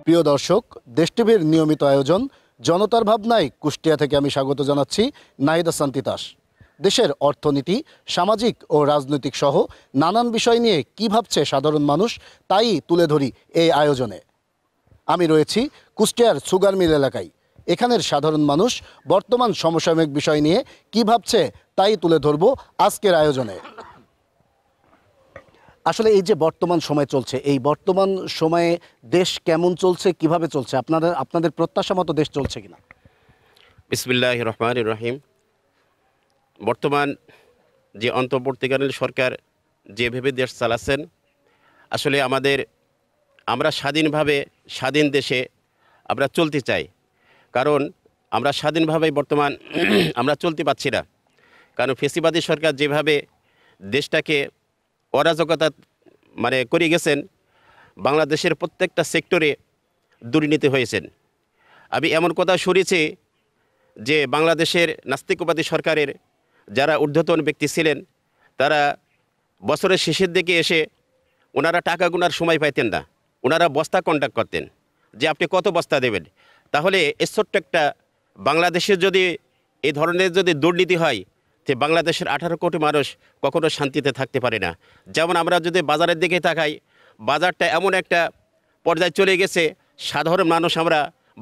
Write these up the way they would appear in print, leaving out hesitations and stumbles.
প্রিয় দর্শক, দেশ টিভির নিয়মিত আয়োজন জনতার ভাবনায় কুষ্টিয়া থেকে আমি স্বাগত জানাচ্ছি নাহিদ হাসান তিতাস। দেশের অর্থনীতি, সামাজিক ও রাজনৈতিক সহ নানান বিষয় নিয়ে কী ভাবছে সাধারণ মানুষ তাই তুলে ধরি এই আয়োজনে। আমি রয়েছি কুষ্টিয়ার সুগার মিল এলাকায়। এখানের সাধারণ মানুষ বর্তমান সমসাময়িক বিষয় নিয়ে কী ভাবছে তাই তুলে ধরব আজকের আয়োজনে। আসলে এই যে বর্তমান সময় চলছে, এই বর্তমান সময়ে দেশ কেমন চলছে, কিভাবে চলছে, আপনাদের প্রত্যাশা মতো দেশ চলছে কিনা? বিসমিল্লাহির রহমানির রহিম। বর্তমান যে অন্তর্বর্তীকালীন সরকার যেভাবে দেশ চালাচ্ছেন, আসলে আমরা স্বাধীনভাবে স্বাধীন দেশে আমরা চলতে চাই। কারণ আমরা স্বাধীনভাবে বর্তমান আমরা চলতে পারছি না। কারণ ফেসিবাদী সরকার যেভাবে দেশটাকে অরাজকতা করে গেছেন, বাংলাদেশের প্রত্যেকটা সেক্টরে দুর্নীতি হয়েছেন। আমি এমন কথা শুনেছি যে বাংলাদেশের নাস্তিকবাদী সরকারের যারা ঊর্ধ্বতন ব্যক্তি ছিলেন, তারা বছরের শেষের দিকে এসে ওনারা টাকা গোনার সময় পাইতেন না। ওনারা বস্তা কন্ট্যাক্ট করতেন যে আপনি কত বস্তা দেবেন। তাহলে এই ছোট্ট একটা বাংলাদেশে যদি এই ধরনের যদি দুর্নীতি হয়, তো বাংলাদেশের 18 কোটি মানুষ কখনো শান্তিতে থাকতে পারে না। যেমন আমরা যদি বাজারের দিকে তাকাই, বাজারটা এমন একটা পর্যায়ে চলে গেছে, সাধারণ মানুষ আমরা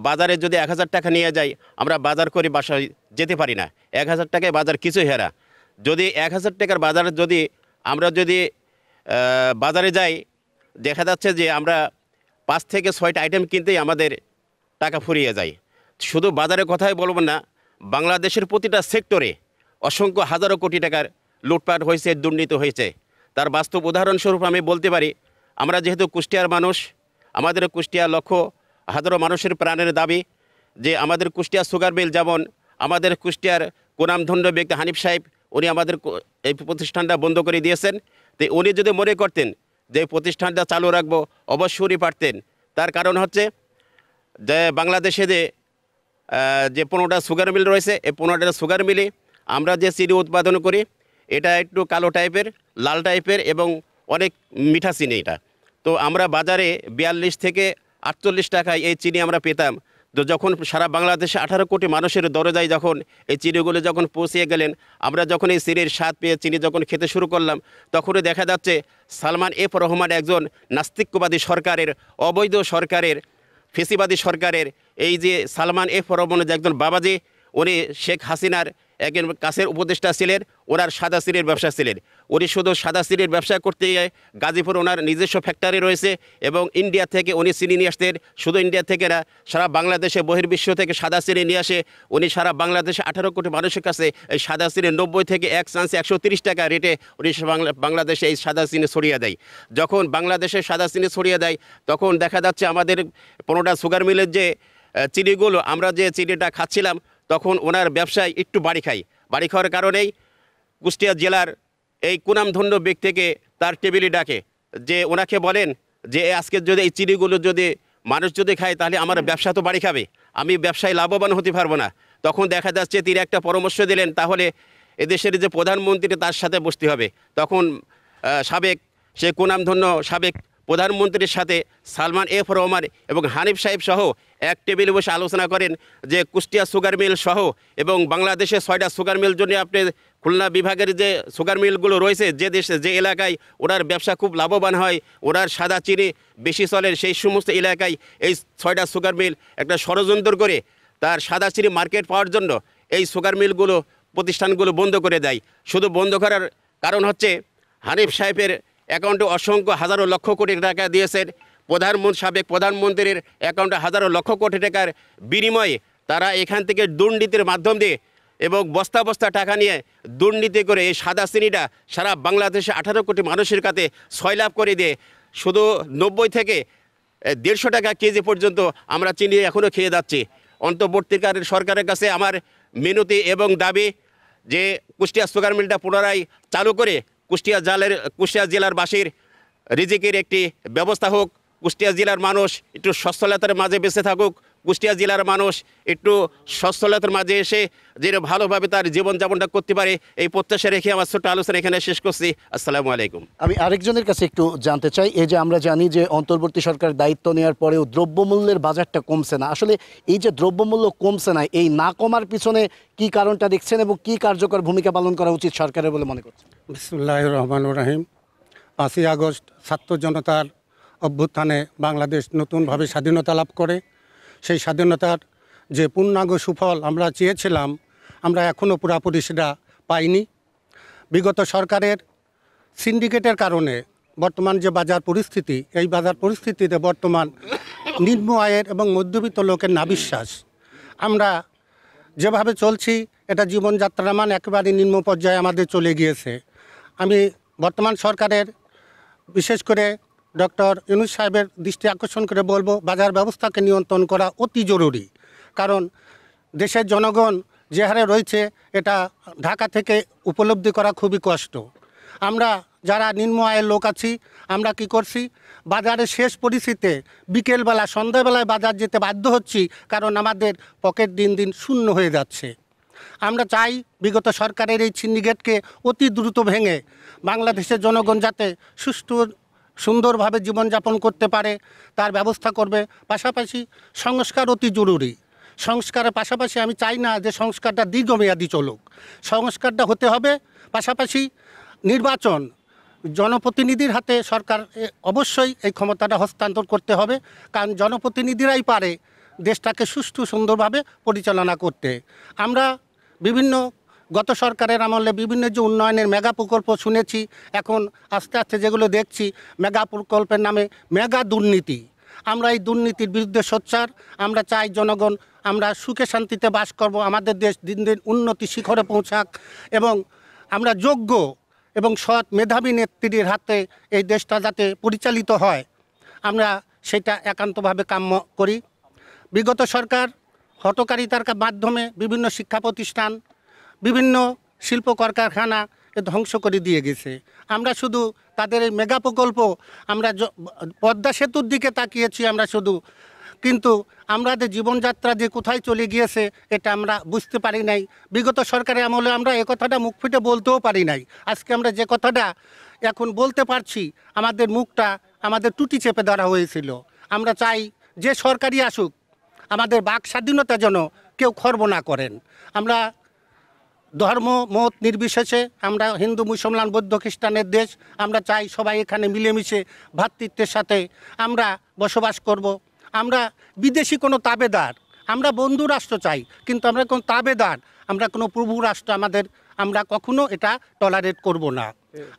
বাজারে যদি 1000 টাকা নিয়ে যাই, আমরা বাজার করে বাসায় যেতে পারি না। 1000 টাকায় বাজার কিছু হেরা। যদি 1000 টাকার বাজারে আমরা যদি বাজারে যাই, দেখা যাচ্ছে যে আমরা 5 থেকে 6টা আইটেম কিনতেই আমাদের টাকা ফুরিয়ে যায়। শুধু বাজারের কথাই বলবো না, বাংলাদেশের প্রতিটা সেক্টরে অসংখ্য হাজারো কোটি টাকার লুটপাট হয়েছে, দুর্নীতি হয়েছে। তার বাস্তব উদাহরণস্বরূপ আমি বলতে পারি, আমরা যেহেতু কুষ্টিয়ার মানুষ, আমাদের কুষ্টিয়া লক্ষ হাজারো মানুষের প্রাণের দাবি যে আমাদের কুষ্টিয়া সুগার মিল, যেমন আমাদের কুষ্টিয়ার কোনামধন্য ব্যক্তি হানিফ সাহেব, উনি আমাদের এই প্রতিষ্ঠানটা বন্ধ করে দিয়েছেন। তো উনি যদি মনে করতেন যে প্রতিষ্ঠানটা চালু রাখবো, অবশ্যই পারতেন। তার কারণ হচ্ছে যে বাংলাদেশে যে 15টা সুগার মিল রয়েছে, এই 15টা সুগার মিলে আমরা যে চিনি উৎপাদন করি, এটা একটু কালো টাইপের, লাল টাইপের এবং অনেক মিঠা চিনি এটা। তো আমরা বাজারে 42 থেকে 48 টাকায় এই চিনি আমরা পেতাম। তো যখন সারা বাংলাদেশে 18 কোটি মানুষের দরজায় যখন এই চিনিগুলো যখন পৌঁছিয়ে গেলেন, আমরা যখন এই চিনির স্বাদ পেয়ে চিনি যখন খেতে শুরু করলাম, তখনই দেখা যাচ্ছে সালমান এফ রহমান একজন নাস্তিকবাদী সরকারের, অবৈধ সরকারের, ফেসিবাদী সরকারের এই যে সালমান এফ রহমানের যে একজন বাবাজি, উনি শেখ হাসিনার একজন কাছের উপদেষ্টা ছিলেন। ওনার সাদা চিনির ব্যবসা ছিলেন। উনি শুধু সাদা চিনির ব্যবসা করতে গিয়ে গাজীপুর ওনার নিজস্ব ফ্যাক্টরি রয়েছে এবং ইন্ডিয়া থেকে উনি চিনি নিয়ে আসতেন। শুধু ইন্ডিয়া থেকে না, সারা বাংলাদেশে বহির্বিশ্ব থেকে সাদা চিনি নিয়ে আসে। উনি সারা বাংলাদেশে 18 কোটি মানুষের কাছে এই সাদা চিনি 90 থেকে 1 চান্সে 130 টাকা রেটে উনি বাংলাদেশে এই সাদা চিনি ছড়িয়ে দেয়। যখন বাংলাদেশে সাদা চিনি ছড়িয়ে দেয়, তখন দেখা যাচ্ছে আমাদের 15টা সুগার মিলের যে চিনিগুলো, আমরা যে চিনিটা খাচ্ছিলাম, তখন ওনার ব্যবসায় একটু বাড়ি খাওয়ার কারণেই কুষ্টিয়া জেলার এই কুনামধন্য ব্যক্তিকে তার টেবিলে ডাকে, যে ওনাকে বলেন যে আজকে যদি এই চিনিগুলো যদি মানুষ যদি খায়, তাহলে আমার ব্যবসা তো বাড়ি খাবে, আমি ব্যবসায় লাভবান হতে পারবো না। তখন দেখা যাচ্ছে তিনি একটা পরামর্শ দিলেন, তাহলে এদেশের যে প্রধানমন্ত্রী তার সাথে বসতে হবে। তখন সেই কুনামধন্য সাবেক প্রধানমন্ত্রীর সাথে সালমান এফ রহমান এবং হানিফ সাহেব সহ এক টেবিলে বসে আলোচনা করেন যে কুষ্টিয়া সুগার মিল সহ এবং বাংলাদেশে 6টা সুগার মিল জন্য আপনি খুলনা বিভাগের যে সুগার মিলগুলো রয়েছে, যে দেশে যে এলাকায় ওনার ব্যবসা খুব লাভবান হয়, ওনার সাদা চিনি বেশি চলে, সেই সমস্ত এলাকায় এই 6টা সুগার মিল একটা ষড়যন্ত্র করে তার সাদা চিনি মার্কেট পাওয়ার জন্য এই সুগার মিলগুলো প্রতিষ্ঠানগুলো বন্ধ করে দেয়। শুধু বন্ধ করার কারণ হচ্ছে হানিফ সাহেবের অ্যাকাউন্টে অসংখ্য হাজারো লক্ষ কোটি টাকা দিয়েছেন। সাবেক প্রধানমন্ত্রীর অ্যাকাউন্টে হাজারো লক্ষ কোটি টাকার বিনিময়ে তারা এখান থেকে দুর্নীতির মাধ্যম দিয়ে এবং বস্তা বস্তা টাকা নিয়ে দুর্নীতি করে এই সাদা চিনিটা সারা বাংলাদেশে 18 কোটি মানুষের কাছে সয়লাভ করে দিয়ে শুধু 90 থেকে 150 টাকা কেজি পর্যন্ত আমরা চিনি এখনও খেয়ে যাচ্ছি। অন্তর্বর্তীকালীন সরকারের কাছে আমার মিনতি এবং দাবি যে কুষ্টিয়া সুগার মিলটা পুনরায় চালু করে কুষ্টিয়া জেলারবাসীর রিজিকের একটি ব্যবস্থা হোক, কুষ্টিয়া জেলার মানুষ একটু সচ্ছলতার মাঝে বেঁচে থাকুক, কুষ্টিয়া জেলার মানুষ একটু সচ্ছলতার মাঝে এসে যেন ভালোভাবে তার জীবনযাপনটা করতে পারে, এই প্রত্যাশা রেখে আমার ছোট্ট আলোচনা এখানে শেষ করছি। আসসালামু আলাইকুম। আমি আরেকজনের কাছে একটু জানতে চাই, এই যে আমরা জানি যে অন্তর্বর্তী সরকার দায়িত্ব নেওয়ার পরেও দ্রব্যমূল্যের বাজারটা কমছে না, আসলে এই যে দ্রব্যমূল্য কমছে না, এই না কমার পিছনে কি কারণটা দেখছেন এবং কি কার্যকর ভূমিকা পালন করা উচিত সরকারের বলে মনে করছেন? বিসমিল্লাহির রহমানির রহিম। 5ই আগস্ট ছাত্র জনতার অভ্যুত্থানে বাংলাদেশ নতুনভাবে স্বাধীনতা লাভ করে। সেই স্বাধীনতার যে পূর্ণাঙ্গ সুফল আমরা চেয়েছিলাম, আমরা এখনও পুরোপুরি সেটা পাইনি। বিগত সরকারের সিন্ডিকেটের কারণে বর্তমান যে বাজার পরিস্থিতি, এই বাজার পরিস্থিতিতে বর্তমান নিম্ন আয়ের এবং মধ্যবিত্ত লোকের নাবিশ্বাস। আমরা যেভাবে চলছি, এটা জীবনযাত্রার মান একেবারে নিম্ন পর্যায়ে আমাদের চলে গিয়েছে। আমি বর্তমান সরকারের বিশেষ করে ডক্টর ইউনূস সাহেবের দৃষ্টি আকর্ষণ করে বলবো, বাজার ব্যবস্থাকে নিয়ন্ত্রণ করা অতি জরুরি। কারণ দেশের জনগণ যে হারে রয়েছে, এটা ঢাকা থেকে উপলব্ধি করা খুবই কষ্ট। আমরা যারা নিম্ন আয়ের লোক আছি, আমরা কি করছি, বাজারের শেষ পরিস্থিতিতে বিকেলবেলা সন্ধ্যাবেলায় বাজার যেতে বাধ্য হচ্ছি, কারণ আমাদের পকেট দিন দিন শূন্য হয়ে যাচ্ছে। আমরা চাই বিগত সরকারের এই সিন্ডিকেটকে অতি দ্রুত ভেঙে বাংলাদেশের জনগণ যাতে সুষ্ঠু সুন্দরভাবে জীবনযাপন করতে পারে তার ব্যবস্থা করবে। পাশাপাশি সংস্কার অতি জরুরি। সংস্কারের পাশাপাশি আমি চাই না যে সংস্কারটা দীর্ঘমেয়াদী চলুক, সংস্কারটা হতে হবে। পাশাপাশি নির্বাচন, জনপ্রতিনিধির হাতে সরকার অবশ্যই এই ক্ষমতাটা হস্তান্তর করতে হবে, কারণ জনপ্রতিনিধিরাই পারে দেশটাকে সুষ্ঠু সুন্দরভাবে পরিচালনা করতে। আমরা বিভিন্ন গত সরকারের আমলে বিভিন্ন যে উন্নয়নের মেগা প্রকল্প শুনেছি, এখন আস্তে আস্তে যেগুলো দেখছি মেগা প্রকল্পের নামে মেগা দুর্নীতি। আমরা এই দুর্নীতির বিরুদ্ধে সোচ্চার। আমরা চাই জনগণ আমরা সুখে শান্তিতে বাস করব, আমাদের দেশ দিন দিন উন্নতি শিখরে পৌঁছাক এবং আমরা যোগ্য এবং সৎ মেধাবী নেত্রীর হাতে এই দেশটা যাতে পরিচালিত হয়, আমরা সেটা একান্তভাবে কাম্য করি। বিগত সরকার হঠকারিতার মাধ্যমে বিভিন্ন শিক্ষা প্রতিষ্ঠান, বিভিন্ন শিল্প কলকারখানা ধ্বংস করে দিয়ে গেছে। আমরা শুধু তাদের এই মেগা প্রকল্প, আমরা পদ্মা সেতুর দিকে তাকিয়েছি আমরা শুধু, কিন্তু আমাদের জীবনযাত্রা যে কোথায় চলে গিয়েছে এটা আমরা বুঝতে পারি নাই। বিগত সরকারের আমলে আমরা এ কথাটা মুখ ফুটে বলতেও পারি নাই। আজকে আমরা যে কথাটা এখন বলতে পারছি, আমাদের মুখটা আমাদের টুটি চেপে ধরা হয়েছিল। আমরা চাই যে সরকারই আসুক, আমাদের বাক স্বাধীনতা যেন কেউ খর্ব না করেন। আমরা ধর্ম মত নির্বিশেষে, আমরা হিন্দু মুসলমান বৌদ্ধ খ্রিস্টানের দেশ, আমরা চাই সবাই এখানে মিলেমিশে ভ্রাতৃত্বের সাথে আমরা বসবাস করব। আমরা বিদেশি কোনো তাবেদার, আমরা বন্ধু রাষ্ট্র চাই, কিন্তু আমরা কোনো তাবেদার, আমরা কোনো প্রভু রাষ্ট্র আমরা কখনো এটা টলারেট করব না।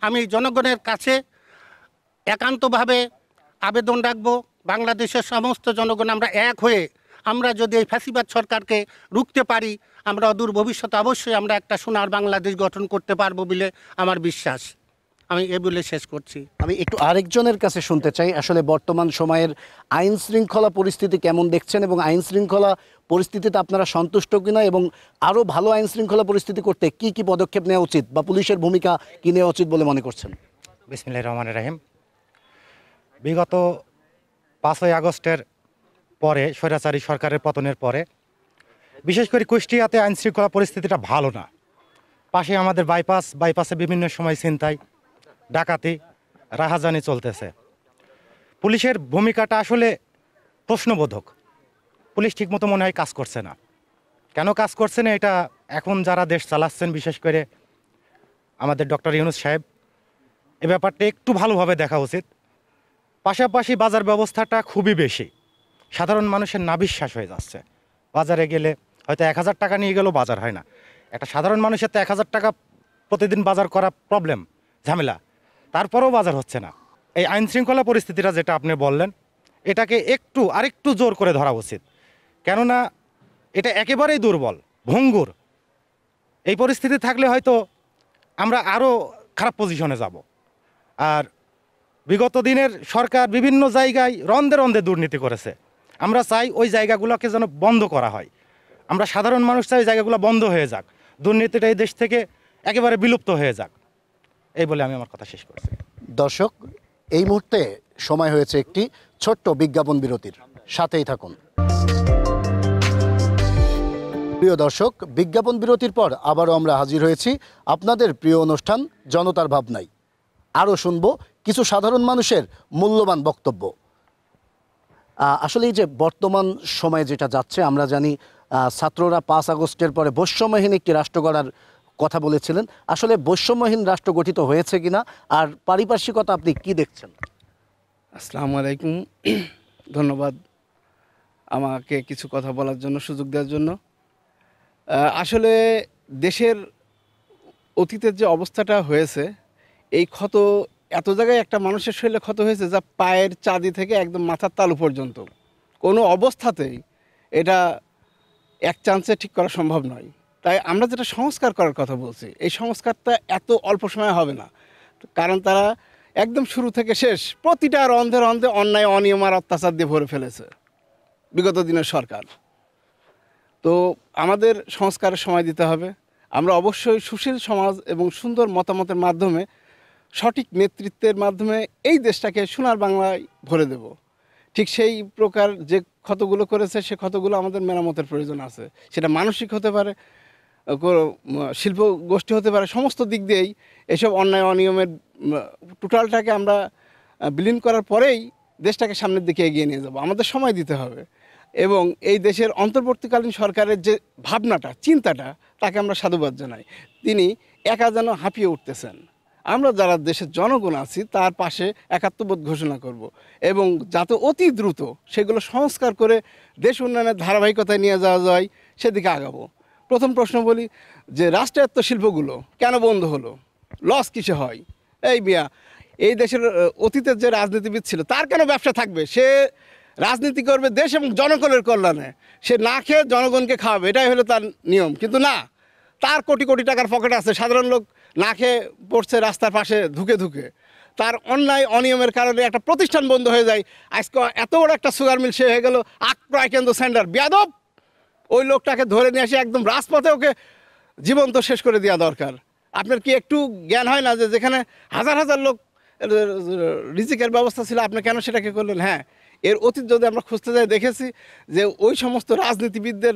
আমি জনগণের কাছে একান্তভাবে আবেদন রাখবো, বাংলাদেশের সমস্ত জনগণ আমরা এক হয়ে আমরা যদি এই ফ্যাসিবাদ সরকারকে রুখতে পারি, আমরা অদূর ভবিষ্যতে অবশ্যই আমরা একটা সোনার বাংলাদেশ গঠন করতে পারবো বলে আমার বিশ্বাস। আমি এ বলে শেষ করছি। আমি একটু আরেকজনের কাছে শুনতে চাই, আসলে বর্তমান সময়ের আইন শৃঙ্খলা পরিস্থিতি কেমন দেখছেন এবং আইন শৃঙ্খলা পরিস্থিতিতে আপনারা সন্তুষ্ট কিনা, এবং আরও ভালো আইন শৃঙ্খলা পরিস্থিতি করতে কি কি পদক্ষেপ নেওয়া উচিত বা পুলিশের ভূমিকা কী নেওয়া উচিত বলে মনে করছেন? বিসমিল্লাহির রহমানির রহিম। বিগত 5ই আগস্টের পরে, স্বৈরাচারী সরকারের পতনের পরে, বিশেষ করে কুষ্টিয়াতে আইন শৃঙ্খলা পরিস্থিতিটা ভালো না। পাশে আমাদের বাইপাসে বিভিন্ন সময় ছিনতাই, ডাকাতি, রাহাজানি চলতেছে। পুলিশের ভূমিকাটা আসলে প্রশ্নবোধক। পুলিশ ঠিকমতো মনে হয় কাজ করছে না। কেন কাজ করছে না, এটা এখন যারা দেশ চালাচ্ছেন, বিশেষ করে আমাদের ডক্টর ইউনূস সাহেব, এ ব্যাপারটা একটু ভালোভাবে দেখা উচিত। পাশাপাশি বাজার ব্যবস্থাটা খুবই বেশি, সাধারণ মানুষের নাবিশ্বাস হয়ে যাচ্ছে। বাজারে গেলে হয়তো 1000 টাকা নিয়ে গেলেও বাজার হয় না। একটা সাধারণ মানুষের তো 1000 টাকা প্রতিদিন বাজার করা প্রবলেম, ঝামেলা, তারপরেও বাজার হচ্ছে না। এই আইন শৃঙ্খলা পরিস্থিতিটা যেটা আপনি বললেন, এটাকে আরেকটু জোর করে ধরা উচিত। কেননা এটা একেবারেই দুর্বল, ভঙ্গুর। এই পরিস্থিতি থাকলে হয়তো আমরা আরও খারাপ পজিশনে যাব। আর বিগত দিনের সরকার বিভিন্ন জায়গায় রন্ধে রন্ধে দুর্নীতি করেছে। আমরা চাই ওই জায়গাগুলোকে যেন বন্ধ করা হয়। আমরা সাধারণ মানুষ চাই ওই জায়গাগুলো বন্ধ হয়ে যাক, দুর্নীতিটা এই দেশ থেকে একেবারে বিলুপ্ত হয়ে যাক। এই বলে আমি আমার কথা শেষ করছি। দর্শক, এই মুহূর্তে সময় হয়েছে একটি ছোট্ট বিজ্ঞাপন বিরতির, সাথেই থাকুন। প্রিয় দর্শক, বিজ্ঞাপন বিরতির পর আবারও আমরা হাজির হয়েছি আপনাদের প্রিয় অনুষ্ঠান জনতার ভাবনায়। আরও শুনব কিছু সাধারণ মানুষের মূল্যবান বক্তব্য। আসলে এই যে বর্তমান সময়ে যেটা যাচ্ছে, আমরা জানি ছাত্ররা 5 আগস্টের পরে বৈষম্যহীন একটি রাষ্ট্র গড়ার কথা বলেছিলেন। আসলে বৈষম্যহীন রাষ্ট্র গঠিত হয়েছে কিনা, আর পারিপার্শ্বিকতা আপনি কি দেখছেন? আসসালামু আলাইকুম। ধন্যবাদ আমাকে কিছু কথা বলার জন্য, সুযোগ দেওয়ার জন্য। আসলে দেশের অতীতের যে অবস্থাটা হয়েছে, এই ক্ষত এত জায়গায় একটা মানুষের শরীরে ক্ষত হয়েছে যা পায়ের চাঁদি থেকে একদম মাথার তালু পর্যন্ত। কোনো অবস্থাতেই এটা এক চান্সে ঠিক করা সম্ভব নয়। তাই আমরা যেটা সংস্কার করার কথা বলছি, এই সংস্কারটা এত অল্প সময়ে হবে না। কারণ তারা একদম শুরু থেকে শেষ প্রতিটা রন্ধে রন্ধে অন্যায়, অনিয়ম আর অত্যাচার দিয়ে ভরে ফেলেছে বিগত দিনের সরকার। তো আমাদের সংস্কারের সময় দিতে হবে। আমরা অবশ্যই সুশীল সমাজ এবং সুন্দর মতামতের মাধ্যমে, সঠিক নেতৃত্বের মাধ্যমে এই দেশটাকে সোনার বাংলায় ভরে দেব। ঠিক সেই প্রকার যে ক্ষতগুলো করেছে, সে ক্ষতগুলো আমাদের মেরামতের প্রয়োজন আছে। সেটা মানসিক হতে পারে, শিল্প গোষ্ঠী হতে পারে। সমস্ত দিক দিয়েই এসব অন্যায় অনিয়মের টোটালটাকে আমরা বিলীন করার পরেই দেশটাকে সামনের দিকে এগিয়ে নিয়ে যাব। আমাদের সময় দিতে হবে এবং এই দেশের অন্তর্বর্তীকালীন সরকারের যে ভাবনাটা, চিন্তাটা, তাকে আমরা সাধুবাদ জানাই। তিনি একা যেন হাঁপিয়ে উঠতেছেন। আমরা যারা দেশের জনগণ আছি তার পাশে একাত্মবোধ ঘোষণা করব এবং যাতে অতি দ্রুত সেগুলো সংস্কার করে দেশ উন্নয়নের ধারাবাহিকতায় নিয়ে যাওয়া যায়, সেদিকে আগাবো। প্রথম প্রশ্ন বলি যে রাষ্ট্রায়ত্ত শিল্পগুলো কেন বন্ধ হলো, লস কিসে হয়? এই মিয়া, এই দেশের অতীতের যে রাজনীতিবিদ ছিল তার কেন ব্যবসা থাকবে? সে রাজনীতি করবে দেশ এবং জনগণের কল্যাণে। সে না খেয়ে জনগণকে খাওয়াবে, এটাই হলো তার নিয়ম। কিন্তু না, তার কোটি কোটি টাকার পকেট আছে, সাধারণ লোক না খেয়ে পড়ছে রাস্তার পাশে ধুকে ধুকে। তার অন্যায় অনিয়মের কারণে একটা প্রতিষ্ঠান বন্ধ হয়ে যায়। আজকে এত বড় একটা সুগার মিল সে হয়ে গেল আক্রয় কেন্দ্র সেন্টার। বেয়াদব! ওই লোকটাকে ধরে নিয়ে এসে একদম রাজপথে ওকে জীবন্ত শেষ করে দেওয়া দরকার। আপনার কি একটু জ্ঞান হয় না যে যেখানে হাজার হাজার লোক রিজিকের ব্যবস্থা ছিল, আপনি কেন সেটাকে করলেন? হ্যাঁ, এর অতীত যদি আমরা খুঁজতে যাই, দেখেছি যে ওই সমস্ত রাজনীতিবিদদের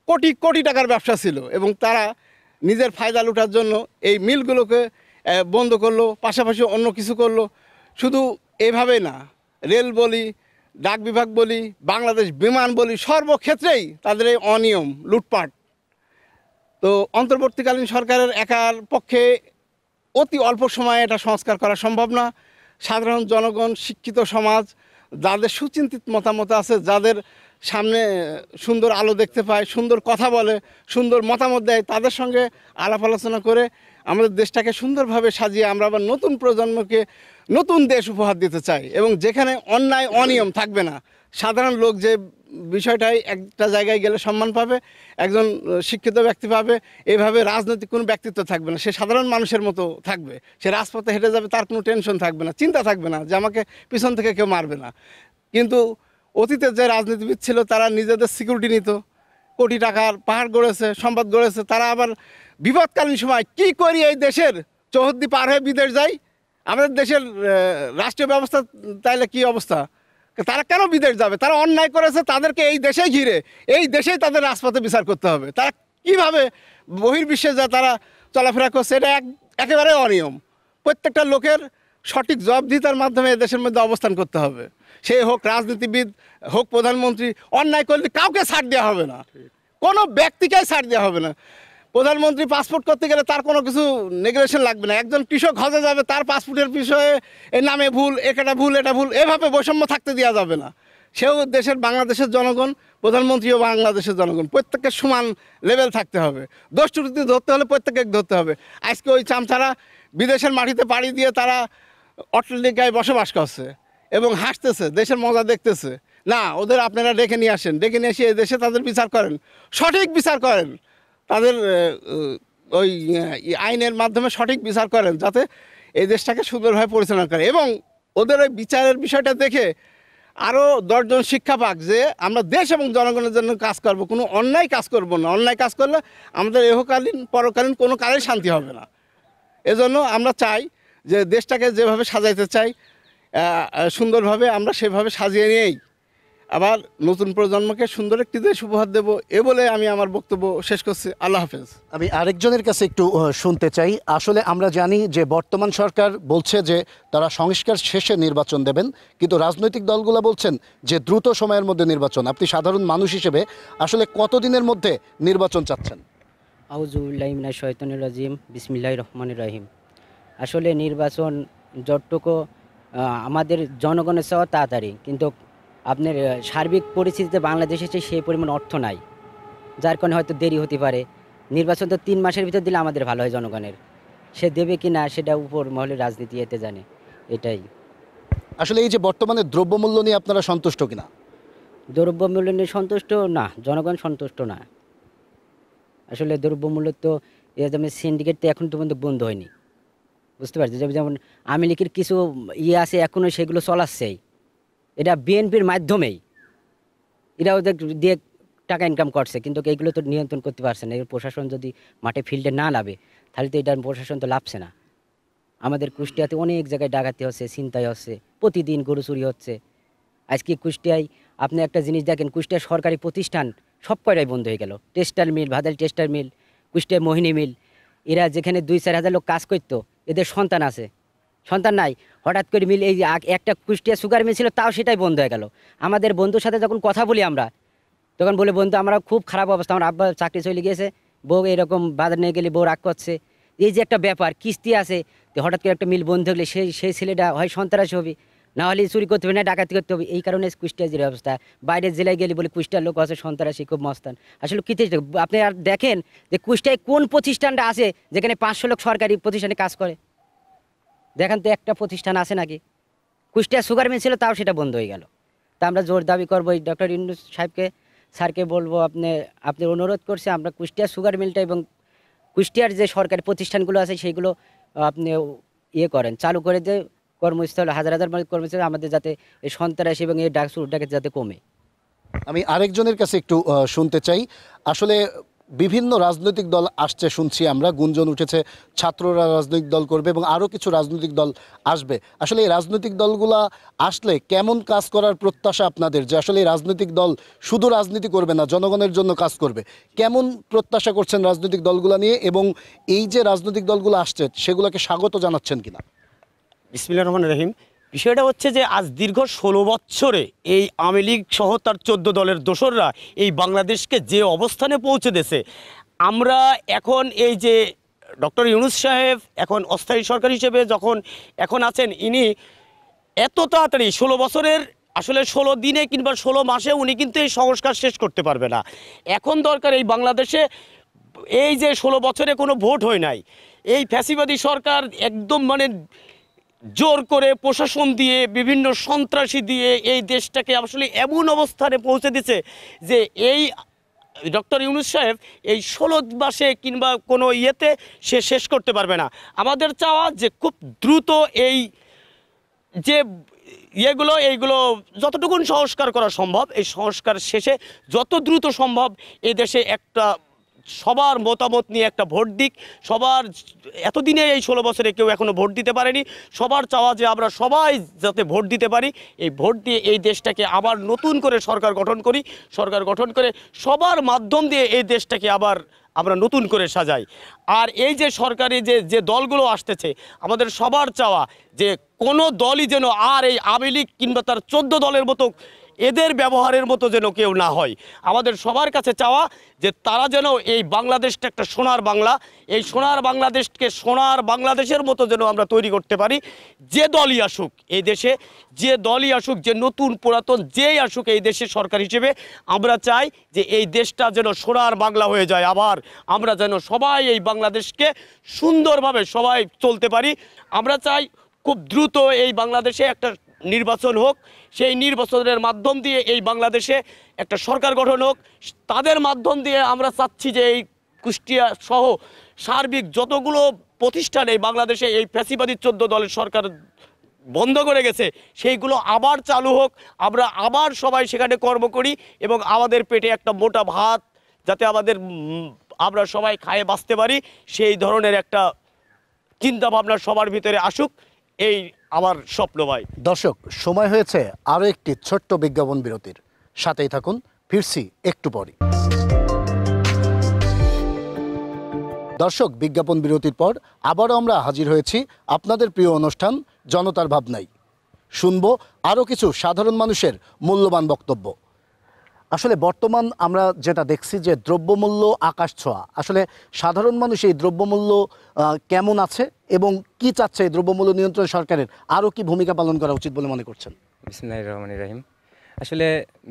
কোটি কোটি টাকার ব্যবসা ছিল এবং তারা নিজের ফায়দা লুটার জন্য এই মিলগুলোকে বন্ধ করলো, পাশাপাশি অন্য কিছু করলো। শুধু এভাবে না, রেল বলি, ডাক বিভাগ বলি, বাংলাদেশ বিমান বলি, সর্বক্ষেত্রেই তাদের এই অনিয়ম, লুটপাট। তো অন্তর্বর্তীকালীন সরকারের একার পক্ষে অতি অল্প সময়ে এটা সংস্কার করা সম্ভব না। সাধারণ জনগণ, শিক্ষিত সমাজ, যাদের সুচিন্তিত মতামত আছে, যাদের সামনে সুন্দর আলো দেখতে পায়, সুন্দর কথা বলে, সুন্দর মতামত দেয়, তাদের সঙ্গে আলাপ আলোচনা করে আমাদের দেশটাকে সুন্দরভাবে সাজিয়ে আমরা আবার নতুন প্রজন্মকে নতুন দেশ উপহার দিতে চাই এবং যেখানে অন্যায় অনিয়ম থাকবে না। সাধারণ লোক যে বিষয়টাই একটা জায়গায় গেলে সম্মান পাবে, একজন শিক্ষিত ব্যক্তি পাবে, এভাবে রাজনৈতিক কোনো ব্যক্তিত্ব থাকবে না। সে সাধারণ মানুষের মতো থাকবে, সে রাজপথে হেঁটে যাবে, তার কোনো টেনশন থাকবে না, চিন্তা থাকবে না যে আমাকে পিছন থেকে কেউ মারবে না। কিন্তু অতীতের যে রাজনীতিবিদ ছিল তারা নিজেদের সিকিউরিটি নিত, কোটি টাকার পাহাড় গড়েছে, সম্পদ গড়েছে। তারা আবার বিপদকালীন সময় কি করি এই দেশের চৌহদ্দি পার হয়ে বিদেশ যাই, আমাদের দেশের রাষ্ট্রীয় ব্যবস্থা তাইলে কি অবস্থা? তারা কেন বিদেশ যাবে? তারা অন্যায় করেছে, তাদেরকে এই দেশেই ঘিরে, এই দেশেই তাদের রাজপথে বিচার করতে হবে। তারা কিভাবে বহির্বিশ্বে যা তারা চলাফেরা করছে, এটা একেবারে অনিয়ম। প্রত্যেকটা লোকের সঠিক জবাবদিহিতার মাধ্যমে দেশের মধ্যে অবস্থান করতে হবে। সে হোক রাজনীতিবিদ, হোক প্রধানমন্ত্রী। অন্যায় করলে কাউকে ছাড় দেওয়া হবে না, কোনো ব্যক্তিকেই ছাড় দেওয়া হবে না। প্রধানমন্ত্রী পাসপোর্ট করতে গেলে তার কোনো কিছু নেগোসিয়েশন লাগবে না। একজন কৃষক হজে যাবে, তার পাসপোর্টের বিষয়ে এর নামে ভুল, এটা ভুল, এটা ভুল, এভাবে বৈষম্য থাকতে দেওয়া যাবে না। সেও দেশের বাংলাদেশের জনগণ, প্রধানমন্ত্রীও বাংলাদেশের জনগণ, প্রত্যেকের সমান লেভেল থাকতে হবে। দোষ ত্রুটি ধরতে হলে প্রত্যেকে ধরতে হবে। আজকে ওই চামচারা বিদেশের মাটিতে পাড়ি দিয়ে তারা অট্টালিকায় বসবাস করছে এবং হাসতেছে, দেশের মজা দেখতেছে। না, ওদের আপনারা ডেকে নিয়ে আসেন, ডেকে নিয়ে এসে এই দেশে তাদের বিচার করেন, সঠিক বিচার করেন, তাদের ওই আইনের মাধ্যমে সঠিক বিচার করেন, যাতে এই দেশটাকে সুন্দরভাবে পরিচালনা করে। এবং ওদের ওই বিচারের বিষয়টা দেখে আরও 10 জন শিক্ষা পাক যে আমরা দেশ এবং জনগণের জন্য কাজ করব, কোনো অন্যায় কাজ করব না। অন্যায় কাজ করলে আমাদের এহকালীন পরকালীন কোনো কালেই শান্তি হবে না। এজন্য আমরা চাই যে দেশটাকে যেভাবে সাজাইতে চাই সুন্দরভাবে আমরা সেভাবে সাজিয়ে নিয়েই আবার নতুন প্রজন্মকে সুন্দর একটি দেশ উপহার দেব, এ বলে আমি আমার বক্তব্য শেষ করছি। আল্লাহ হাফেজ। আমি আরেকজনের কাছে একটু শুনতে চাই। আসলে আমরা জানি যে বর্তমান সরকার বলছে যে তারা সংস্কার শেষে নির্বাচন দেবেন, কিন্তু রাজনৈতিক দলগুলো বলছেন যে দ্রুত সময়ের মধ্যে নির্বাচন। আপনি সাধারণ মানুষ হিসেবে আসলে কতদিনের মধ্যে নির্বাচন চাচ্ছেন? আউযুবিল্লাহি মিনাশ শাইতানির রাজিম, বিসমিল্লাহির রহমানির রহিম। আসলে নির্বাচন যতটুকু আমাদের জনগণের চাওয়া তাড়াতাড়ি, কিন্তু আপনার সার্বিক পরিস্থিতিতে বাংলাদেশে সেই পরিমাণ অর্থ নাই, যার কারণে হয়তো দেরি হতে পারে। নির্বাচন তো 3 মাসের ভিতর দিলে আমাদের ভালো হয় জনগণের। সে দেবে কি না সেটা উপর মহলের রাজনীতি এতে জানে, এটাই। আসলে এই যে বর্তমানে দ্রব্যমূল্য নিয়ে আপনারা সন্তুষ্ট কিনা? দ্রব্যমূল্য নিয়ে সন্তুষ্ট না, জনগণ সন্তুষ্ট না। আসলে দ্রব্যমূল্য তো যেমন সিন্ডিকেট তো এখন তো পর্যন্ত বন্ধ হয়নি, বুঝতে পারছি। যেমন আওয়ামী লীগের কিছু আছে এখনও, সেগুলো চলাচ্ছেই। এটা বিএনপির মাধ্যমেই এরা ওদের দিয়ে টাকা ইনকাম করছে, কিন্তু এইগুলো তো নিয়ন্ত্রণ করতে পারছে না। এর প্রশাসন যদি মাঠে ফিল্ডে না নামে, তাহলে তো এটার প্রশাসন তো লাভছে না। আমাদের কুষ্টিয়াতে অনেক জায়গায় ডাকাতি হচ্ছে, ছিনতাই হচ্ছে, প্রতিদিন গরু চুরি হচ্ছে। আজকে কুষ্টিয়ায় আপনি একটা জিনিস দেখেন, কুষ্টিয়ার সরকারি প্রতিষ্ঠান সব কয়টাই বন্ধ হয়ে গেল। টেক্সটাইল মিল, ভাদাল টেক্সটাইল মিল, কুষ্টিয়ার মোহিনী মিল, এরা যেখানে 2-4 হাজার লোক কাজ করতো, এদের সন্তান আছে, সন্তান নাই। হঠাৎ করে মিল, এই একটা কুষ্টিয়া সুগার মিল ছিল, তাও সেটাই বন্ধ হয়ে গেল। আমাদের বন্ধুর সাথে যখন কথা বলি আমরা, তখন বলে বন্ধু আমরা খুব খারাপ অবস্থা, আমার আব্বা চাকরি চলে গিয়েছে, বউ এরকম বাজার নিয়ে গেলে বউ রাগ করছে। এই যে একটা ব্যাপার, কিস্তি আছে, তো হঠাৎ করে একটা মিল বন্ধ হলে সেই ছেলেটা হয় সন্ত্রাসী হবে, না হলে চুরি করতে হবে, না ডাকাতি করতে হবে। এই কারণে কুষ্টিয়ার যে অবস্থা, বাইরের জেলায় গেলে বলে কুষ্টিয়ার লোক আছে সন্ত্রাসী, খুব মস্তান। আসলে কী আপনি আর দেখেন যে কুষ্টিয়ায় কোন প্রতিষ্ঠানটা আছে যেখানে 500 লোক সরকারি প্রতিষ্ঠানে কাজ করে? দেখেন তো একটা প্রতিষ্ঠান আছে নাকি? কুষ্টিয়া সুগার মিল ছিল, তাও সেটা বন্ধ হয়ে গেল। তা আমরা জোর দাবি করবো এই ডক্টর ইউনূস সাহেবকে, স্যারকে বলবো, আপনি অনুরোধ করছে আমরা কুষ্টিয়া সুগার মিলটা এবং কুষ্টিয়ার যে সরকারি প্রতিষ্ঠানগুলো আছে সেইগুলো আপনি করেন, চালু করে যে কর্মস্থল, হাজার হাজার কর্মস্থল আমাদের, যাতে এই সন্ত্রাস এবং এই ডাকাতি যাতে কমে। আমি আরেকজনের কাছে একটু শুনতে চাই। আসলে বিভিন্ন রাজনৈতিক দল আসছে শুনছি আমরা, গুঞ্জন উঠেছে ছাত্ররা রাজনৈতিক দল করবে এবং আরও কিছু রাজনৈতিক দল আসবে। আসলে এই রাজনৈতিক দলগুলা আসলে কেমন কাজ করার প্রত্যাশা আপনাদের, যে আসলে এই রাজনৈতিক দল শুধু রাজনীতি করবে না, জনগণের জন্য কাজ করবে? কেমন প্রত্যাশা করছেন রাজনৈতিক দলগুলা নিয়ে, এবং এই যে রাজনৈতিক দলগুলো আসছে সেগুলোকে স্বাগত জানাচ্ছেন কিনা? বিসমিল্লাহির রহমানির রহিম। বিষয়টা হচ্ছে যে আজ দীর্ঘ 16 বৎসরে এই আওয়ামী লীগ সহ তার 14 দলের দোসররা এই বাংলাদেশকে যে অবস্থানে পৌঁছে দিয়েছে, আমরা এখন এই যে ডক্টর ইউনূস সাহেব এখন অস্থায়ী সরকার হিসেবে যখন এখন আছেন, ইনি এত তাড়াতাড়ি 16 বছরের আসলে 16 দিনে কিংবা 16 মাসে উনি কিন্তু এই সংস্কার শেষ করতে পারবে না। এখন দরকার এই বাংলাদেশে, এই যে 16 বছরে কোনো ভোট হয় নাই, এই ফ্যাসিবাদী সরকার একদম মানে জোর করে প্রশাসন দিয়ে, বিভিন্ন সন্ত্রাসী দিয়ে এই দেশটাকে আসলে এমন অবস্থানে পৌঁছে দিচ্ছে যে এই ডক্টর ইউনূস সাহেব এই 16 মাসে কিংবা কোনো ইয়েতে সে শেষ করতে পারবে না। আমাদের চাওয়া যে খুব দ্রুত এই যে এইগুলো যতটুকুন সংস্কার করা সম্ভব, এই সংস্কার শেষে যত দ্রুত সম্ভব এই দেশে একটা সবার মতামত নিয়ে একটা ভোট দিক। সবার এতদিনে এই 16 বছরে কেউ এখনো ভোট দিতে পারেনি, সবার চাওয়া যে আমরা সবাই যাতে ভোট দিতে পারি, এই ভোট দিয়ে এই দেশটাকে আবার নতুন করে সরকার গঠন করি, সরকার গঠন করে সবার মাধ্যম দিয়ে এই দেশটাকে আবার আমরা নতুন করে সাজাই। আর এই যে সরকারি যে দলগুলো আসতেছে, আমাদের সবার চাওয়া যে কোনো দলই যেন আর এই আওয়ামী লীগ কিংবা তার 14 দলের মতো এদের ব্যবহারের মতো যেন কেউ না হয়। আমাদের সবার কাছে চাওয়া যে তারা যেন এই বাংলাদেশটা একটা সোনার বাংলা, এই সোনার বাংলাদেশকে সোনার বাংলাদেশের মতো যেন আমরা তৈরি করতে পারি। যে দলই আসুক এই দেশে, যে দলই আসুক, যে নতুন পুরাতন যেই আসুক এই দেশে সরকার হিসেবে, আমরা চাই যে এই দেশটা যেন সোনার বাংলা হয়ে যায়। আবার আমরা যেন সবাই এই বাংলাদেশকে সুন্দরভাবে সবাই চলতে পারি। আমরা চাই খুব দ্রুত এই বাংলাদেশে একটা নির্বাচন হোক, সেই নির্বাচনের মাধ্যম দিয়ে এই বাংলাদেশে একটা সরকার গঠন হোক। তাদের মাধ্যম দিয়ে আমরা চাচ্ছি যে এই কুষ্টিয়া সহ সার্বিক যতগুলো প্রতিষ্ঠান এই বাংলাদেশে এই ফ্যাসিবাদী 14 দলের সরকার বন্ধ করে গেছে, সেইগুলো আবার চালু হোক, আমরা আবার সবাই সেখানে কর্ম করি এবং আমাদের পেটে একটা মোটা ভাত যাতে আমরা সবাই খায়ে বাঁচতে পারি, সেই ধরনের একটা চিন্তা ভাবনা সবার ভিতরে আসুক, এই আমার স্বপ্ন ভাই। দর্শক, সময় হয়েছে আরও একটি ছোট্ট বিজ্ঞাপন বিরতির। সাথেই থাকুন, ফিরছি একটু পরে। দর্শক, বিজ্ঞাপন বিরতির পর আবারও আমরা হাজির হয়েছি আপনাদের প্রিয় অনুষ্ঠান জনতার ভাবনায়। শুনবো আরও কিছু সাধারণ মানুষের মূল্যবান বক্তব্য। আসলে বর্তমান আমরা যেটা দেখছি যে দ্রব্যমূল্য আকাশ ছোঁয়া। আসলে সাধারণ মানুষ এই দ্রব্যমূল্য কেমন আছে এবং কি চাচ্ছে এই দ্রব্যমূল্য নিয়ন্ত্রণ সরকারের আরও কি ভূমিকা পালন করা উচিত বলে মনে করছেন? বিসমিল্লাহির রহমানির রহিম। আসলে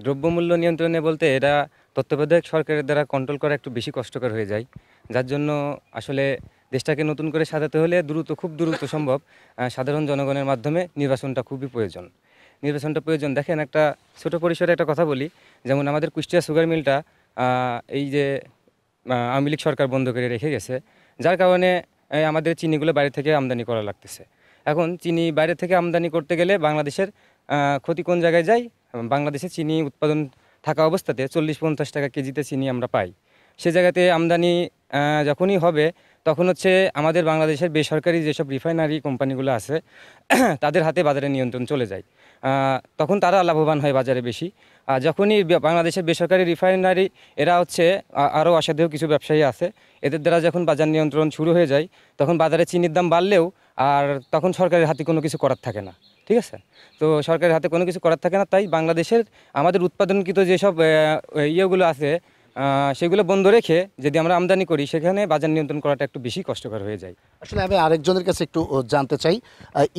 দ্রব্যমূল্য নিয়ন্ত্রণে বলতে এটা তত্ত্বাবধায়ক সরকারের দ্বারা কন্ট্রোল করা একটু বেশি কষ্টকর হয়ে যায়, যার জন্য আসলে দেশটাকে নতুন করে সাজাতে হলে খুব দ্রুত সম্ভব সাধারণ জনগণের মাধ্যমে নির্বাচনটা খুবই প্রয়োজন। দেখেন, একটা ছোট পরিসরে একটা কথা বলি, যেমন আমাদের কুষ্টিয়া সুগার মিলটা এই যে আওয়ামী লীগ সরকার বন্ধ করে রেখে গেছে, যার কারণে আমাদের চিনিগুলো বাইরে থেকে আমদানি করা লাগতেছে। এখন চিনি বাইরে থেকে আমদানি করতে গেলে বাংলাদেশের ক্ষতি কোন জায়গায় যায়? বাংলাদেশে চিনি উৎপাদন থাকা অবস্থাতে 40-50 টাকা কেজিতে চিনি আমরা পাই। সে জায়গাতে আমদানি যখনই হবে তখন হচ্ছে আমাদের বাংলাদেশের বেসরকারি যেসব রিফাইনারি কোম্পানিগুলো আছে তাদের হাতে বাজারে নিয়ন্ত্রণ চলে যায়, তখন তারা লাভবান হয় বাজারে বেশি। আর যখনই বাংলাদেশের বেসরকারি রিফাইনারি এরা হচ্ছে আরও অসাধু কিছু ব্যবসায়ী আছে, এদের দ্বারা যখন বাজার নিয়ন্ত্রণ শুরু হয়ে যায় তখন বাজারে চিনির দাম বাড়লেও আর তখন সরকারের হাতে কোনো কিছু করার থাকে না। ঠিক আছে, তো সরকারের হাতে কোনো কিছু করার থাকে না, তাই বাংলাদেশের আমাদের উৎপাদনকৃত যেসব ইয়েগুলো আছে সেগুলো বন্ধ রেখে যদি আমরা আমদানি করি সেখানে বাজার নিয়ন্ত্রণ করাটা একটু বেশি কষ্টকর হয়ে যায়। আসলে আমি আরেকজনের কাছে একটু জানতে চাই,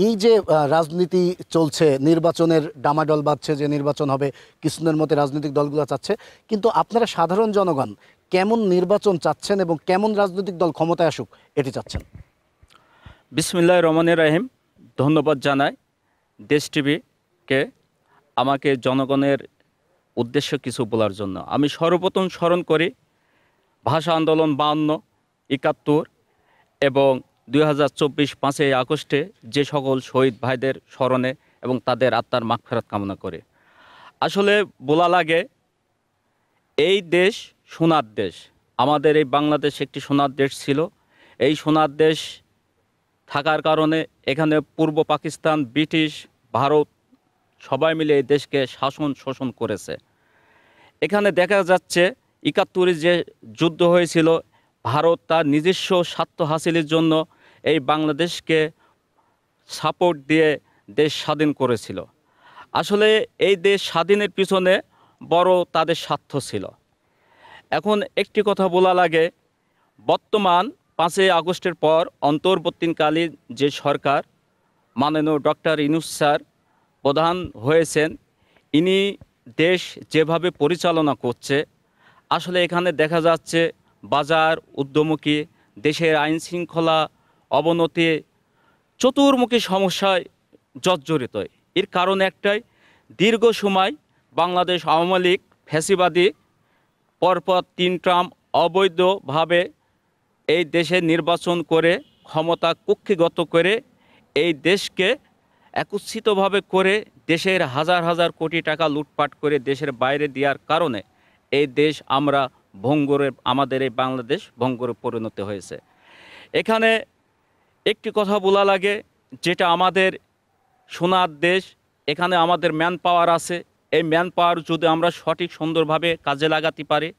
এই যে রাজনীতি চলছে, নির্বাচনের ডামাডোল বাজছে যে নির্বাচন হবে, কিছুদিনের মধ্যে রাজনৈতিক দলগুলো চাচ্ছে, কিন্তু আপনারা সাধারণ জনগণ কেমন নির্বাচন চাচ্ছেন এবং কেমন রাজনৈতিক দল ক্ষমতায় আসুক এটি চাচ্ছেন? বিসমিল্লাহির রহমানির রহিম। ধন্যবাদ জানাই দেশ টিভিকে আমাকে জনগণের উদ্দেশ্য কিছু বলার জন্য। আমি সর্বপ্রথম স্মরণ করি ভাষা আন্দোলন 52, 71 এবং 2024 5ই আগস্টে যে সকল শহীদ ভাইদের স্মরণে এবং তাদের আত্মার মাগফিরাত কামনা করে। আসলে বলা লাগে এই দেশ সোনার দেশ, আমাদের এই বাংলাদেশ একটি সোনার দেশ ছিল। এই সোনার দেশ থাকার কারণে এখানে পূর্ব পাকিস্তান, ব্রিটিশ, ভারত সবাই মিলে এই দেশকে শাসন শোষণ করেছে। এখানে দেখা যাচ্ছে 71-এ যে যুদ্ধ হয়েছিল, ভারত তার নিজস্ব স্বার্থ হাসিলের জন্য এই বাংলাদেশকে সাপোর্ট দিয়ে দেশ স্বাধীন করেছিল। আসলে এই দেশ স্বাধীনের পিছনে বড় তাদের স্বার্থ ছিল। এখন একটি কথা বলা লাগে, বর্তমান 5ই আগস্টের পর অন্তর্বর্তীকালীন যে সরকার, মাননীয় ডক্টর ইউনূস স্যার প্রধান হয়েছেন, ইনি দেশ যেভাবে পরিচালনা করছে, আসলে এখানে দেখা যাচ্ছে বাজার উদ্যমুখী, দেশের আইন শৃঙ্খলা অবনতি, চতুর্মুখী সমস্যায় জর্জরিত। এর কারণ একটাই, দীর্ঘ সময় বাংলাদেশ আওয়ামী লীগ ফ্যাসিবাদী পরপর 3 টার্ম অবৈধভাবে এই দেশে নির্বাচন করে ক্ষমতা কুক্ষিগত করে এই দেশকে একত্রিতভাবে করে দেশের হাজার হাজার কোটি টাকা লুটপাট করে দেশের বাইরে দেওয়ার কারণে এই দেশ আমরা আমাদের এই বাংলাদেশ ভঙ্গুরে পরিণত হয়েছে। এখানে একটি কথা বলা লাগে, যেটা আমাদের সোনার দেশ, এখানে আমাদের ম্যান পাওয়ার আছে। এই ম্যান পাওয়ার যদি আমরা সঠিক সুন্দরভাবে কাজে লাগাতে পারি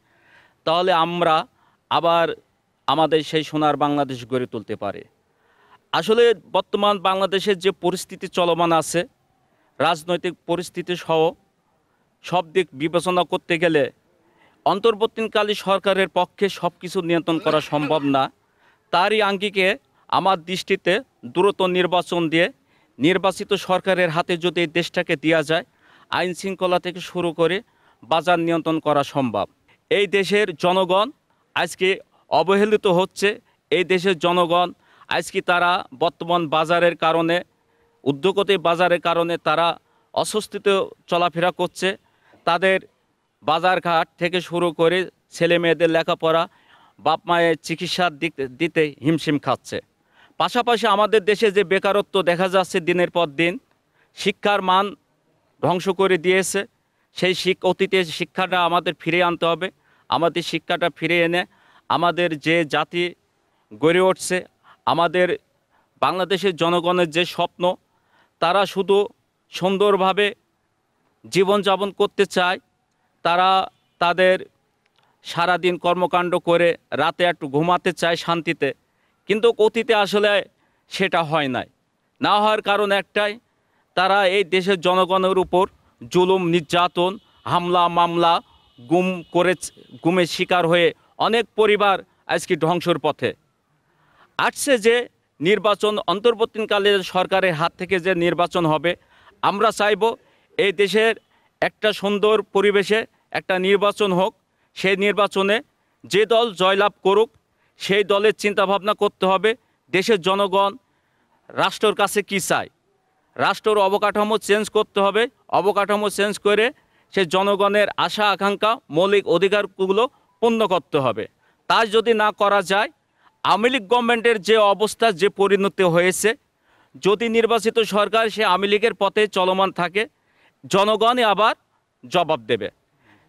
তাহলে আমরা আবার আমাদের সেই সোনার বাংলাদেশ গড়ে তুলতে পারি। আসলে বর্তমান বাংলাদেশের যে পরিস্থিতি চলমান আছে, রাজনৈতিক পরিস্থিতি সহ সব দিক বিবেচনা করতে গেলে অন্তর্বর্তীকালীন সরকারের পক্ষে সব কিছু নিয়ন্ত্রণ করা সম্ভব না। তারই আঙ্গিকে আমার দৃষ্টিতে দ্রুত নির্বাচন দিয়ে নির্বাচিত সরকারের হাতে যদি এই দেশটাকে দেওয়া যায়, আইন শৃঙ্খলা থেকে শুরু করে বাজার নিয়ন্ত্রণ করা সম্ভব। এই দেশের জনগণ আজকে অবহেলিত হচ্ছে। এই দেশের জনগণ আজকে তারা বর্তমান বাজারের কারণে, উদ্যোগতি বাজারের কারণে তারা অস্বস্তিতে চলাফেরা করছে। তাদের বাজারঘাট থেকে শুরু করে ছেলে মেয়েদের লেখাপড়া, বাপ মায়ের চিকিৎসার দিতে হিমশিম খাচ্ছে। পাশাপাশি আমাদের দেশে যে বেকারত্ব দেখা যাচ্ছে দিনের পর দিন, শিক্ষার মান ধ্বংস করে দিয়েছে। সেই অতীতের শিক্ষাটা আমাদের ফিরিয়ে আনতে হবে। আমাদের শিক্ষাটা ফিরে এনে আমাদের যে জাতি গড়ে উঠছে, আমাদের বাংলাদেশের জনগণের যে স্বপ্ন, তারা শুধু সুন্দরভাবে জীবনযাপন করতে চায়, তারা তাদের সারাদিন কর্মকাণ্ড করে রাতে একটু ঘুমাতে চায় শান্তিতে, কিন্তু অতীতে আসলে সেটা হয় নাই। না হওয়ার কারণ একটাই, তারা এই দেশের জনগণের উপর জুলুম, নির্যাতন, হামলা মামলা, গুমের শিকার হয়ে অনেক পরিবার আজকে ধ্বংসের পথে। আসছে যে নির্বাচন, অন্তর্বর্তীকালীন সরকারের হাত থেকে যে নির্বাচন হবে, আমরা চাইব এই দেশের একটা সুন্দর পরিবেশে একটা নির্বাচন হোক। সেই নির্বাচনে যে দল জয়লাভ করুক সেই দলের চিন্তাভাবনা করতে হবে দেশের জনগণ রাষ্ট্রের কাছে কি চায়। রাষ্ট্রের অবকাঠামো চেঞ্জ করতে হবে, অবকাঠামো চেঞ্জ করে সেই জনগণের আশা আকাঙ্ক্ষা, মৌলিক অধিকারগুলো পূর্ণ করতে হবে। তা যদি না করা যায়, আওয়ামী লীগ গভর্নমেন্টের যে অবস্থা, যে পরিণতি হয়েছে, যদি নির্বাচিত সরকার সে আওয়ামী লীগের পথে চলমান থাকে, জনগণই আবার জবাব দেবে।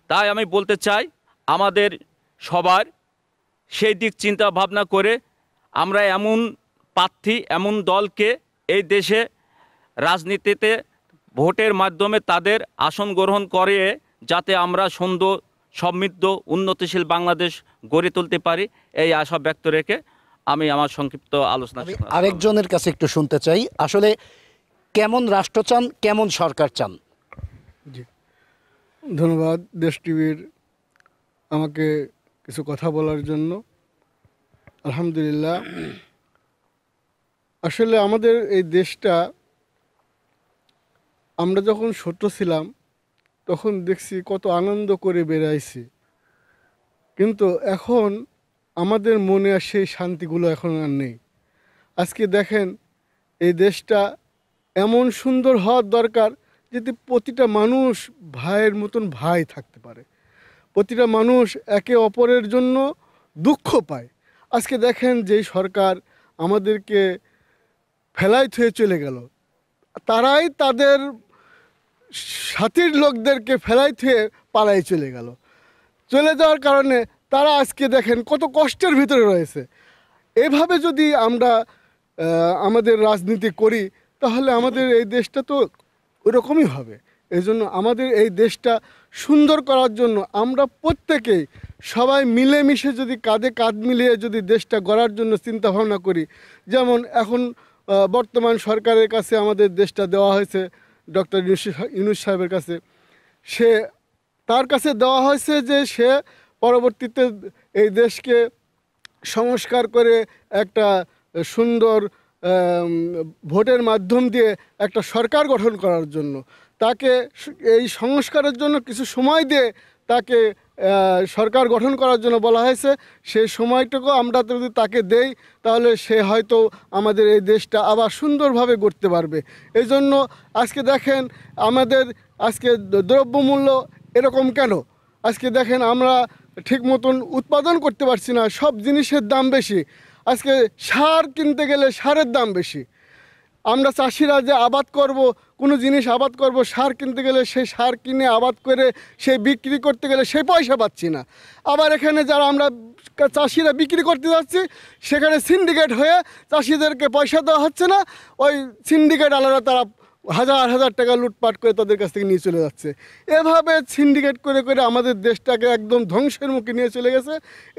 তাই আমি বলতে চাই, আমাদের সবার সেই দিক চিন্তা ভাবনা করে আমরা এমন প্রার্থী, এমন দলকে এই দেশে রাজনীতিতে ভোটের মাধ্যমে তাদের আসন গ্রহণ করে, যাতে আমরা সুন্দর, সমৃদ্ধ, উন্নতিশীল বাংলাদেশ গড়ে তুলতে পারি, এই আশা ব্যক্ত রেখে আমি আমার সংক্ষিপ্ত আলোচনা। আরেকজনের কাছে একটু শুনতে চাই, আসলে কেমন রাষ্ট্র চান, কেমন সরকার চান? জি, ধন্যবাদ দেশ টিভির আমাকে কিছু কথা বলার জন্য। আলহামদুলিল্লাহ, আসলে আমাদের এই দেশটা আমরা যখন ছোট ছিলাম তখন দেখছি কত আনন্দ করে বেড়াইছি, কিন্তু এখন আমাদের মনে আর সেই শান্তিগুলো এখন আর নেই। আজকে দেখেন, এই দেশটা এমন সুন্দর হওয়ার দরকার যাতে প্রতিটা মানুষ ভাইয়ের মতন ভাই থাকতে পারে, প্রতিটা মানুষ একে অপরের জন্য দুঃখ পায়। আজকে দেখেন, যেই সরকার আমাদেরকে ফেলাই থুয়ে চলে গেল, তারাই তাদের সাথীর লোকদেরকে ফেলাই থুয়ে পালাই চলে গেল। চলে যাওয়ার কারণে তারা আজকে দেখেন কত কষ্টের ভিতরে রয়েছে। এভাবে যদি আমরা আমাদের রাজনীতি করি, তাহলে আমাদের এই দেশটা তো ওরকমই হবে। এই জন্য আমাদের এই দেশটা সুন্দর করার জন্য আমরা প্রত্যেকেই সবাই মিলেমিশে যদি কাঁধে কাঁধ মিলিয়ে যদি দেশটা গড়ার জন্য চিন্তা ভাবনা করি, যেমন এখন বর্তমান সরকারের কাছে আমাদের দেশটা দেওয়া হয়েছে ডক্টর ইউনূস সাহেবের কাছে। তার কাছে দেওয়া হয়েছে যে সে পরবর্তীতে এই দেশকে সংস্কার করে একটা সুন্দর ভোটের মাধ্যম দিয়ে একটা সরকার গঠন করার জন্য, তাকে এই সংস্কারের জন্য কিছু সময় দিয়ে তাকে সরকার গঠন করার জন্য বলা হয়েছে। সেই সময়টুকু আমরা যদি তাকে দেই, তাহলে সে হয়তো আমাদের এই দেশটা আবার সুন্দরভাবে গড়তে পারবে। এই জন্য আজকে দেখেন, আমাদের আজকে দ্রব্যমূল্য এরকম কেন? আজকে দেখেন, আমরা ঠিক মতন উৎপাদন করতে পারছি না, সব জিনিসের দাম বেশি। আজকে সার কিনতে গেলে সারের দাম বেশি। আমরা চাষিরা যে আবাদ করব, কোনো জিনিস আবাদ করব, সার কিনতে গেলে সেই সার কিনে আবাদ করে সেই বিক্রি করতে গেলে সেই পয়সা পাচ্ছি না। আবার এখানে যারা আমরা চাষিরা বিক্রি করতে যাচ্ছি, সেখানে সিন্ডিকেট হয়ে চাষিদেরকে পয়সা দেওয়া হচ্ছে না, ওই সিন্ডিকেট আলাদা তারা হাজার হাজার টাকা লুটপাট করে তাদের কাছ থেকে নিয়ে চলে যাচ্ছে। এভাবে সিন্ডিকেট করে করে আমাদের দেশটাকে একদম ধ্বংসের মুখে নিয়ে চলে গেছে।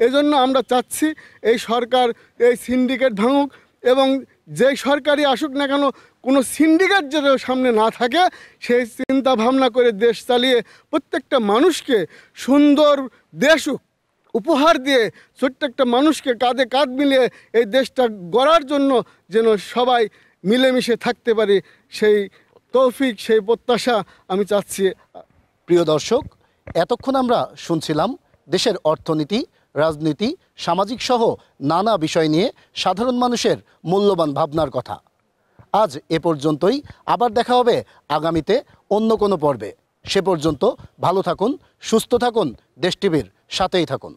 এজন্য আমরা চাচ্ছি এই সরকার এই সিন্ডিকেট ভাঙুক, এবং যেই সরকারই আসুক না কেন, কোনো সিন্ডিকেট যেন সামনে না থাকে, সেই চিন্তা ভাবনা করে দেশ চালিয়ে প্রত্যেকটা মানুষকে সুন্দর দেশ উপহার দিয়ে ছোট্ট একটা মানুষকে কাঁধে কাঁধ মিলিয়ে এই দেশটা গড়ার জন্য যেন সবাই মিলেমিশে থাকতে পারি, সেই তৌফিক, সেই প্রত্যাশা আমি চাচ্ছি। প্রিয় দর্শক, এতক্ষণ আমরা শুনছিলাম দেশের অর্থনীতি, রাজনীতি, সামাজিক সহ নানা বিষয় নিয়ে সাধারণ মানুষের মূল্যবান ভাবনার কথা। আজ এ পর্যন্তই, আবার দেখা হবে আগামীতে অন্য কোনো পর্বে। সে পর্যন্ত ভালো থাকুন, সুস্থ থাকুন, দেশ টিভির সাথেই থাকুন।